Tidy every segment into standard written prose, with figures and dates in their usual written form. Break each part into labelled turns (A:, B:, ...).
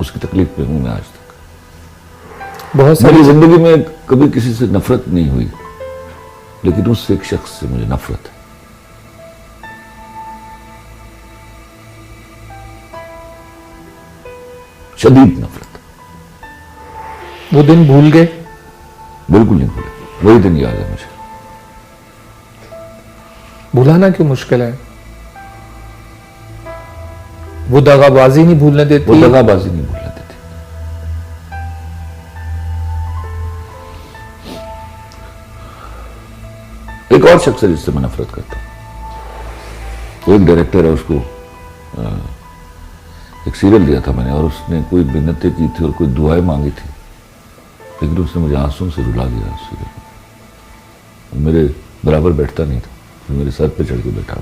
A: उसकी तकलीफ में हूं मैं आज तक।
B: बहुत
A: मेरी
B: सारी
A: जिंदगी में कभी किसी से नफरत नहीं हुई, लेकिन उस एक शख्स से मुझे नफरत है। शदीद नफरत।
B: वो दिन भूल गए?
A: बिल्कुल नहीं भूले, वही दिन याद है मुझे।
B: भुलाना क्यों मुश्किल है? वो दगाबाजी नहीं भूलने
A: वो
B: देती?
A: दगाबाजी नहीं भूलने देती। एक और शख्स है जिससे मैं नफरत करता हूं, वो एक डायरेक्टर है, उसको एक सीरियल दिया था मैंने, और उसने कोई मिन्नतें की थी और कोई दुआएं मांगी थी, लेकिन उसने मुझे आंसू से रुला दिया उस सीरियल में। मेरे बराबर बैठता नहीं था, फिर मेरे सर पे चढ़ के बैठा।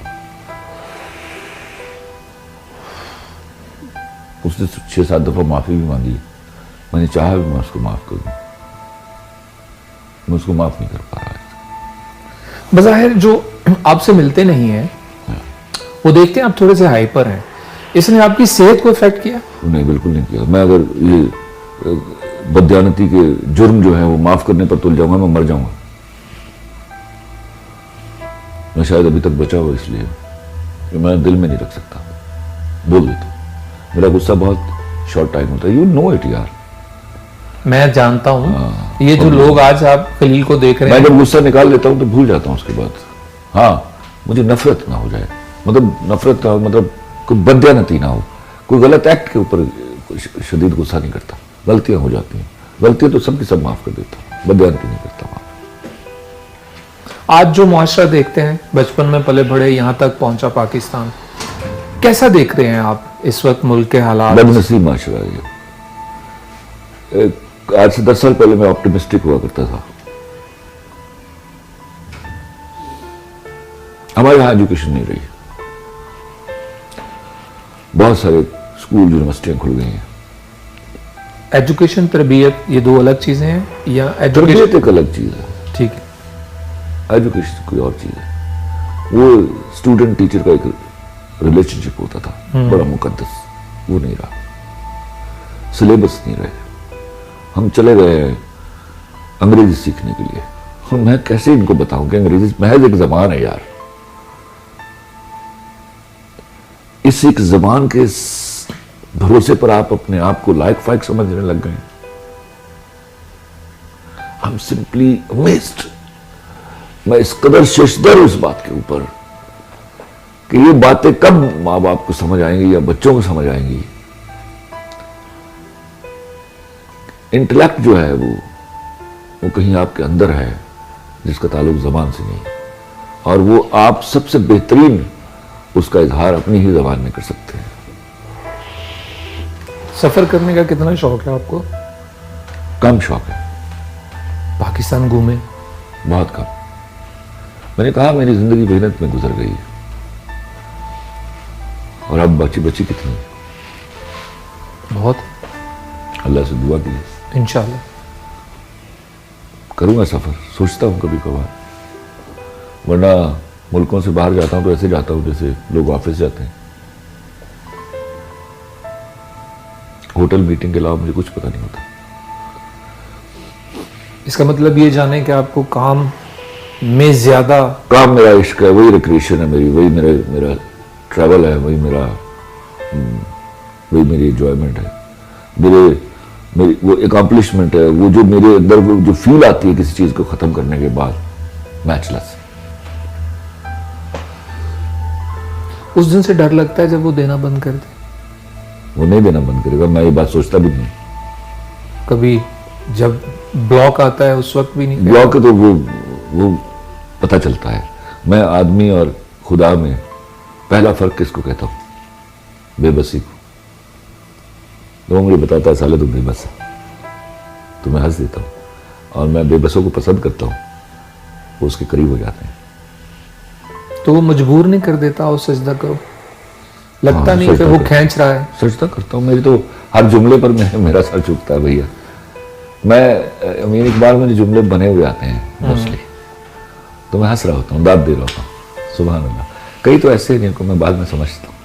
A: उसने 6-7 दफा माफी भी मांगी, मैंने चाहा भी मैं उसको माफ कर दूं, मैं उसको माफ नहीं कर पा रहा।
B: बज़ाहिर जो आपसे मिलते नहीं है वो देखते हैं आप थोड़े से हाइपर हैं, इसने आपकी सेहत को इफेक्ट किया?
A: नहीं, बिल्कुल नहीं किया। मैं अगर ये बदयानती के जुर्म जो है वो माफ करने पर तुल जाऊंगा, मैं मर जाऊंगा। मैं शायद अभी तक बचा हुआ इसलिए कि मैं दिल में नहीं रख सकता, बोल देता हूं। मेरा गुस्सा बहुत शॉर्ट टाइम होता है, यू नो इट यार।
B: मैं जानता हूं। ये जो लोग आज आप खलील को देख रहे
A: मैं
B: हैं,
A: जब गुस्सा निकाल लेता हूं तो भूल जाता हूं उसके बाद। हाँ, मुझे नफरत ना हो जाए, मतलब नफरत का मतलब कोई बदयानती ना हो, कोई गलत एक्ट के ऊपर शदीद गुस्सा नहीं करता। गलतियां हो जाती हैं, गलतियां तो सबकी सब माफ कर देता हूं, बदयानती नहीं करता माफ।
B: आज जो मुआशरा देखते हैं, बचपन में पले बड़े यहां तक पहुंचा पाकिस्तान, कैसा देख रहे हैं आप इस वक्त मुल्क के हालात?
A: बदनसीब माशरा है ये। आज से 10 साल पहले मैं ऑप्टिमिस्टिक हुआ करता था। हमारे यहां एजुकेशन नहीं रही, बहुत सारे स्कूल यूनिवर्सिटियां खुल गई हैं।
B: एजुकेशन तरबियत ये दो अलग चीजें हैं या
A: तरबियत
B: एजुकेशन?
A: एक अलग चीज है,
B: ठीक है।
A: एजुकेशन कोई और चीज है। वो स्टूडेंट टीचर का एक रिलेशनशिप होता था, बड़ा मुकद्दस, वो नहीं रहा। सिलेबस नहीं रहे, हम चले गए अंग्रेजी सीखने के लिए। और मैं कैसे इनको बताऊं कि अंग्रेजी महज एक जबान है यार। इस एक जबान के भरोसे पर आप अपने आप को लायक फायक समझने लग गए। I am simply amazed. मैं इस कदर शेषदर उस बात के ऊपर कि ये बातें कब मां बाप को समझ आएंगी या बच्चों को समझ आएंगी। इंटेलेक्ट जो है वो कहीं आपके अंदर है, जिसका ताल्लुक जबान से नहीं, और वो आप सबसे बेहतरीन उसका इजहार अपनी ही जबान में कर सकते हैं।
B: सफर करने का कितना शौक है आपको?
A: कम शौक है।
B: पाकिस्तान घूमे?
A: बहुत कम। मैंने कहा मेरी जिंदगी मेहनत में गुजर गई है, और अब बची बची कितनी।
B: बहुत।
A: अल्लाह से दुआ की,
B: इंशाल्लाह
A: करूंगा सफर, सोचता हूं कभी कभार। वरना मुल्कों से बाहर जाता हूं तो ऐसे जाता हूं जैसे लोग ऑफिस जाते हैं। होटल मीटिंग के अलावा मुझे कुछ पता नहीं होता।
B: इसका मतलब ये जाने कि आपको काम में ज्यादा?
A: काम मेरा इश्क है, वही रिक्रिएशन है मेरी, वही मेरा ट्रैवल है, वही मेरी एंजॉयमेंट है, मेरी वो अकम्पलिशमेंट है, वो जो मेरे अंदर वो जो फील आती है किसी चीज को खत्म करने के बाद, मैचलेस।
B: उस दिन से डर लगता है जब वो देना बंद कर दे?
A: वो नहीं देना बंद करेगा, मैं ये बात सोचता भी नहीं।
B: कभी जब ब्लॉक आता है उस वक्त भी नहीं?
A: ब्लॉक है तो वो पता चलता है। मैं आदमी और खुदा में पहला फर्क किसको कहता हूं? बेबसी को। लोग मुझे बताता है साले तुम बेबस है, तो मैं हंस देता हूं, और मैं बेबसों को पसंद करता हूं, वो उसके करीब हो जाते हैं।
B: तो वो मजबूर नहीं कर देता और सजदा करो? लगता नहीं कि वो खींच रहा है?
A: सजदा करता हूं, मेरी तो हर जुमले पर मेरा सर झुकता है भैया। मैं अमीन इकबाल में जो जुमले बने हुए आते हैं मोस्टली, तो मैं हंस रहा होता हूँ, दाद दे रहा होता हूँ। सुभान अल्लाह। कई तो ऐसे हैं जिनको मैं बाद में समझता हूँ।